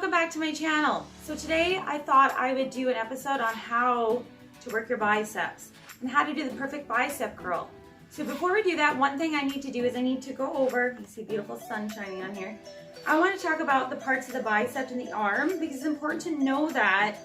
welcome back to my channel. So today I thought I would do an episode on how to work your biceps and how to do the perfect bicep curl. So before we do that, one thing I need to do is I need to go over, you see beautiful sun shining on here. I want to talk about the parts of the bicep and the arm because it's important to know that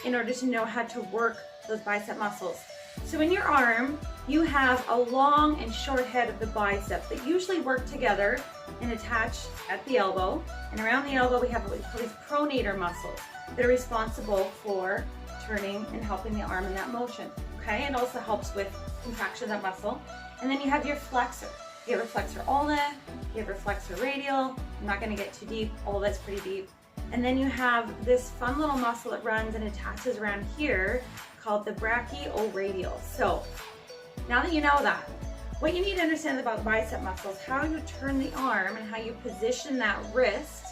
in order to know how to work those bicep muscles. So in your arm, you have a long and short head of the bicep that usually work together and attach at the elbow. And around the elbow, we have what we call these pronator muscles that are responsible for turning and helping the arm in that motion. Okay, it also helps with contraction of that muscle. And then you have your flexor. You have a flexor ulna, you have a flexor radial. I'm not going to get too deep, all that's pretty deep. And then you have this fun little muscle that runs and attaches around here called the brachioradial. So now that you know that, what you need to understand about bicep muscles, how you turn the arm and how you position that wrist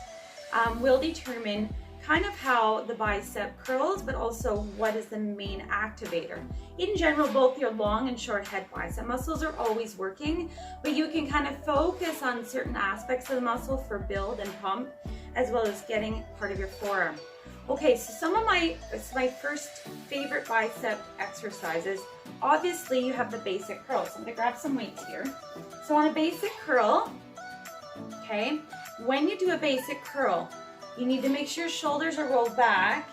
will determine kind of how the bicep curls, but also what is the main activator. In general, both your long and short head bicep muscles are always working, but you can kind of focus on certain aspects of the muscle for build and pump, as well as getting part of your forearm. Okay, so some of my first favorite bicep exercises, obviously you have the basic curl. So I'm gonna grab some weights here. So on a basic curl, okay, when you do a basic curl, you need to make sure your shoulders are rolled back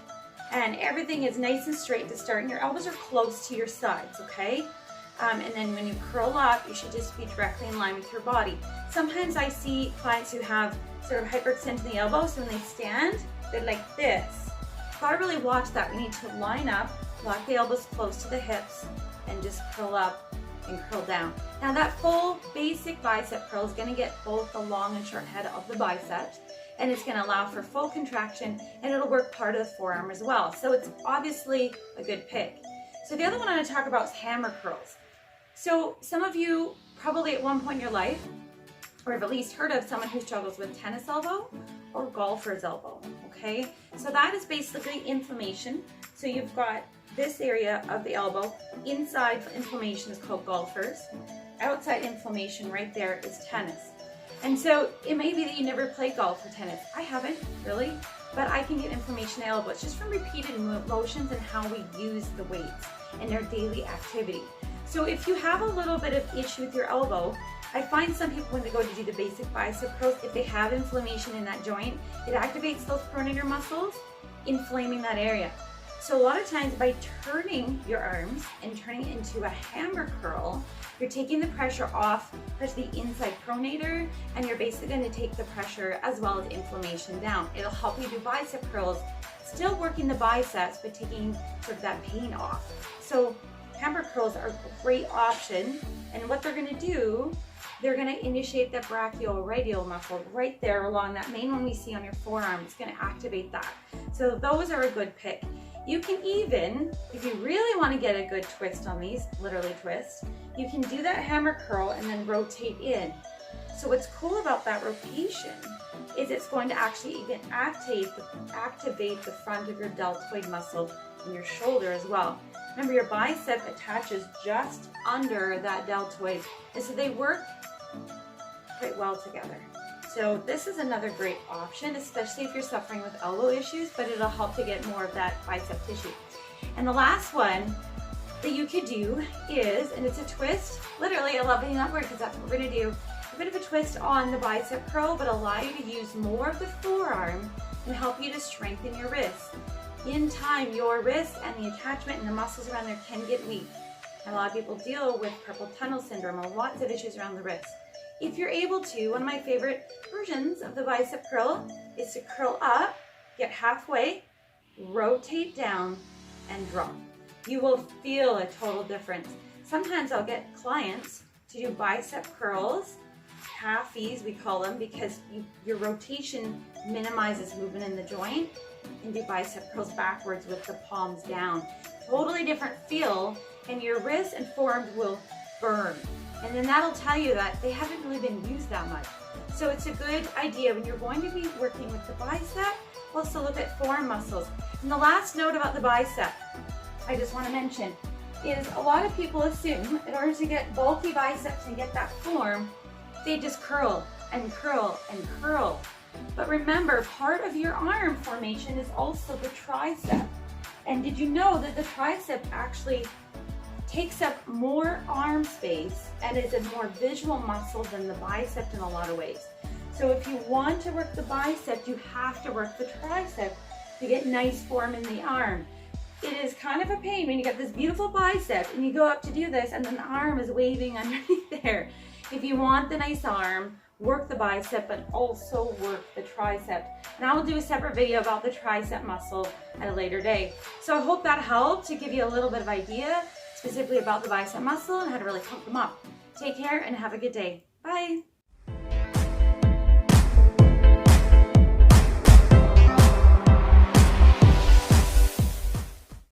and everything is nice and straight to start, and your elbows are close to your sides, okay? And then when you curl up, you should just be directly in line with your body. Sometimes I see clients who have sort of hyperextension in the elbow, so when they stand, they're like this. Gotta really watch that. We need to line up, lock the elbows close to the hips, and just curl up and curl down. Now that full basic bicep curl is gonna get both the long and short head of the biceps, and it's gonna allow for full contraction, and it'll work part of the forearm as well. So it's obviously a good pick. So the other one I'm gonna talk about is hammer curls. So some of you probably at one point in your life, or have at least heard of someone who struggles with tennis elbow or golfer's elbow, okay? So that is basically inflammation. So you've got this area of the elbow. Inside inflammation is called golfer's. Outside inflammation right there is tennis. And so it may be that you never played golf or tennis. I haven't, really, but I can get inflammation in the elbow. It's just from repeated motions and how we use the weights in our daily activity. So if you have a little bit of issue with your elbow, I find some people when they go to do the basic bicep curls, if they have inflammation in that joint, it activates those pronator muscles, inflaming that area. So a lot of times by turning your arms and turning it into a hammer curl, you're taking the pressure off the inside pronator, and you're basically going to take the pressure as well as inflammation down. It'll help you do bicep curls, still working the biceps, but taking sort of that pain off. So hammer curls are a great option, and what they're going to do, they're going to initiate the brachioradial muscle right there along that main one we see on your forearm. It's going to activate that. So those are a good pick. You can even, if you really want to get a good twist on these, literally twist, you can do that hammer curl and then rotate in. So what's cool about that rotation is it's going to actually even activate the front of your deltoid muscle in your shoulder as well. Remember, your bicep attaches just under that deltoid, and so they work quite well together. So this is another great option, especially if you're suffering with elbow issues, but it'll help to get more of that bicep tissue. And the last one that you could do is, and it's a twist, literally I love using that word because that's what we're gonna do, a bit of a twist on the bicep curl, but allow you to use more of the forearm and help you to strengthen your wrist. In time, your wrist and the attachment and the muscles around there can get weak. And a lot of people deal with carpal tunnel syndrome or lots of issues around the wrist. If you're able to, one of my favorite versions of the bicep curl is to curl up, get halfway, rotate down, and drop. You will feel a total difference. Sometimes I'll get clients to do bicep curls, halfies we call them, because your rotation minimizes movement in the joint, and do bicep curls backwards with the palms down. Totally different feel, and your wrists and forearms will burn. And then that'll tell you that they haven't really been used that much. So it's a good idea when you're going to be working with the bicep, also look at forearm muscles. And the last note about the bicep, I just want to mention, is a lot of people assume in order to get bulky biceps and get that form, they just curl and curl and curl. But remember, part of your arm formation is also the tricep. And did you know that the tricep actually takes up more arm space and is a more visual muscle than the bicep in a lot of ways? So if you want to work the bicep, you have to work the tricep to get nice form in the arm. It is kind of a pain when you got this beautiful bicep and you go up to do this and then the arm is waving underneath there. If you want the nice arm, work the bicep, but also work the tricep. And I will do a separate video about the tricep muscle at a later day. So I hope that helped to give you a little bit of idea specifically about the bicep muscle and how to really pump them up. Take care and have a good day. Bye.